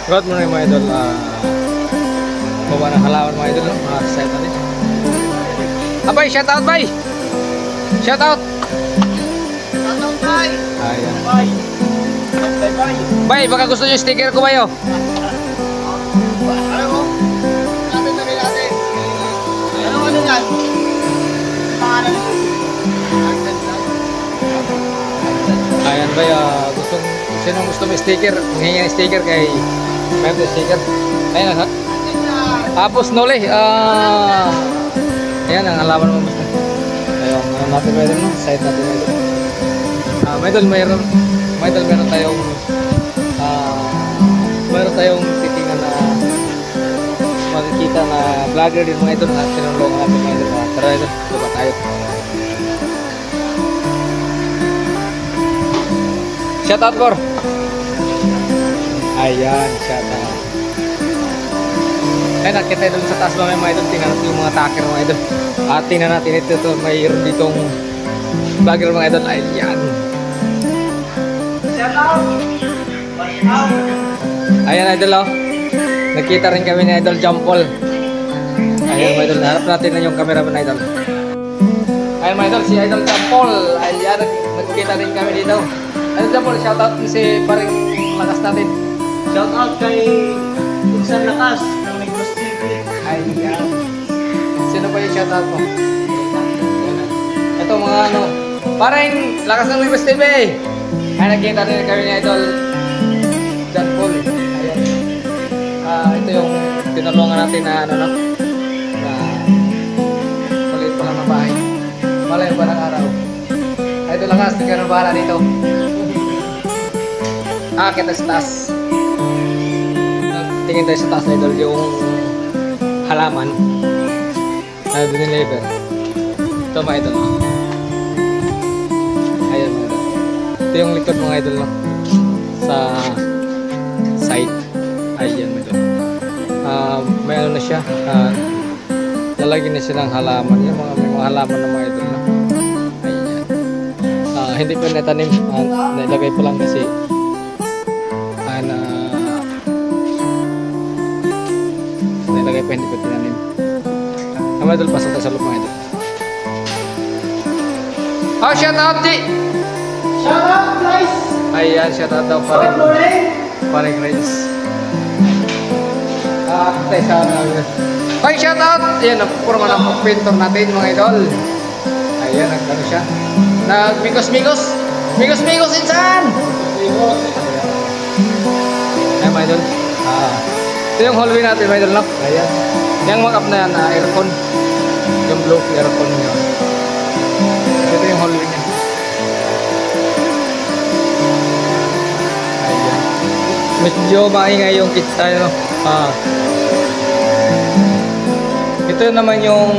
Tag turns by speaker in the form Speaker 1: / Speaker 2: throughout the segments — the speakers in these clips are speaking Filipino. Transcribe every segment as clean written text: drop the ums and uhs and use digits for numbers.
Speaker 1: Good morning mga idol. Baba ng halaman mga idol. Set natin. Abay, shout out bay! Shout out!
Speaker 2: Shout out bay!
Speaker 1: Ayan.
Speaker 2: Bay! Bay!
Speaker 1: Bay, baka gusto nyo sticker ko bayo?
Speaker 2: Alam mo? Natin na rin natin. Ano yan? Pangalan nito.
Speaker 1: Ayan bay, sinong gusto may sticker? Hingin sticker kay may sticker. Ayan ha. Tapos nole, ayan ang halaman mo basta. Ayun, ano natin meron no? Side natin meron. Meron tayong titingan na makikita na vlogger din mga idol at tinulungan natin mga idol. Tara idol, diba tayo? Shout out Bor! Ayan, shout out. Ay, nakita doon sa taas ba may mga idol, tingnan natin yung mga taker mga idol. At tingnan natin ito, mayroon ditong vlogger mga idol. Ayan.
Speaker 2: Shout out!
Speaker 1: Ayan idol oh. Nakita rin kami ni Idol Jampol. Ayan mga idol, harap natin na yung camera mga idol. Ayan mga idol, si Idol Jampol. Ayan, nagkita rin kami dito. Idol Jampol, shout out si paring lakas natin.
Speaker 2: Shout out kay Insan Lakas ng Negros TV.
Speaker 1: Ayan. Sino pa yung shout out mo? Ito mga ano, parang lakas ng Negros TV. Ay, nakita rin kami ni Idol Jampol. Ayan. Ito yung tinulungan natin na ano no? Na palit pa lang na bahay. Malay ba ng araw? Ito lakas, tingnan ang bahala dito. Kita sa taas. Tingin tayo sa taas idol yung halaman na diniliver. Ito mga idol. Ayan mga idol. Ito yung likod mga idol no? Sa side. Ayan mga idol. May ano na siya. Lalagyan na siya ng halaman. Yung may mga halaman na mga idol no? Ayan. Hindi pa natanim. Nailagay pa lang kasi nailagay pa, hindi pa tinanim. Mga idol, pasok tayo sa loob mga idol. Shout out di!
Speaker 2: Shout out guys!
Speaker 1: Ayan, shout out daw paring Grace. Tayo shout out. Shout out! Ayan, napupurma ng pintor natin mga idol. Ayan, nagkano siya. Nagmigos-migos! Migos-migos insan! Ayan mga idol. Ito yung hallway natin mga idol no? Ayan. Yung mock up na yan, aircon. Yung blue aircon nyo. Ito yung hallway niya. Ayan. Medyo maingay yung kita no? Ito naman yung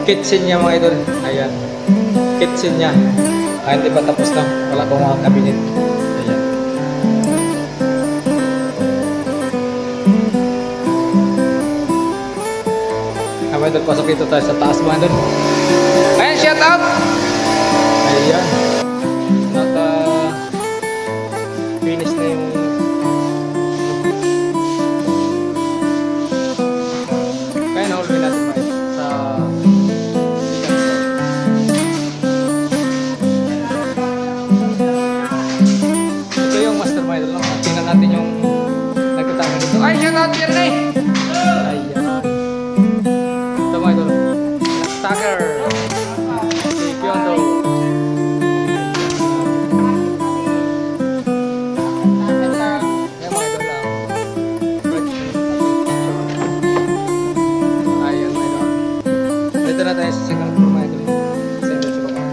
Speaker 1: kitchen niya mga idol. Ayan. Kitchen niya. Hindi pa tapos na. Wala pang mga cabinet. Ayan. Mga idol, pasok dito tayo sa taas mga idol. Ayan, shout out! Ayan. Naka-finish na yung kaya na-order natin mga idol sa ito yung master mga idol. Tingnan natin yung nagkatama dito. Ay, shout out yan eh! Stacker si Piondo. Ayan mga idol lang. Ayan mga idol. Dito na tayo sa second floor mga idol. Second floor mga idol.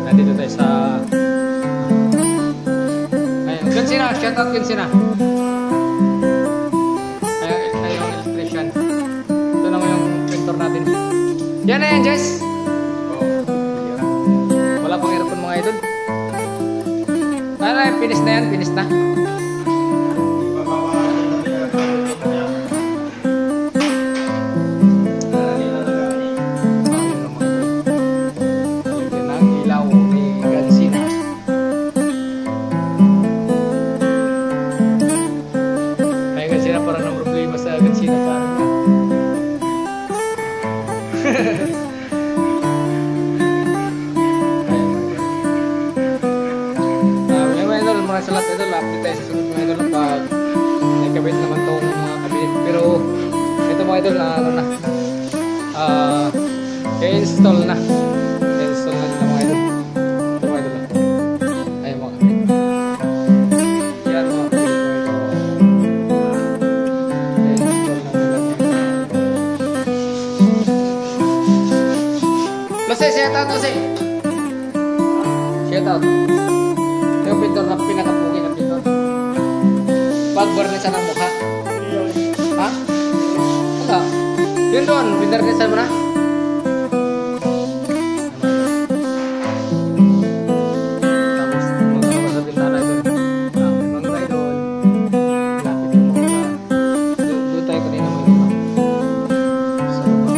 Speaker 1: Nandito tayo sa ayan, Gansina, shout out Gansina. Yan na yan, Jess. Wala pang aircon mga idol. Ano na, finish na yan, finish na. Yan ang ilaw ni Shout out. Yung pintor na pinakapugi na pintor. Pag-barnisan ang mukha. Ha? Wala. Yun doon, binarnisan mo na? Tapos, magkakaroon sa bintana ito. Mga idol. Lapit mo muna. Doon tayo kanina mo ito. Sa baba.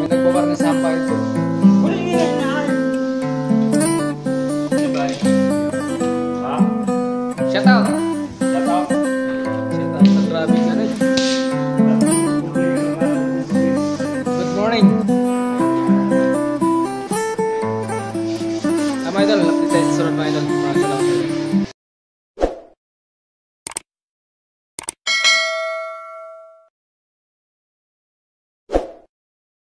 Speaker 1: May nagbabarnis sa hampa ito. Shout out! Shout out sa grabe ka rin. Good morning! Mga idol, lapit tayo sa sunod mga idol.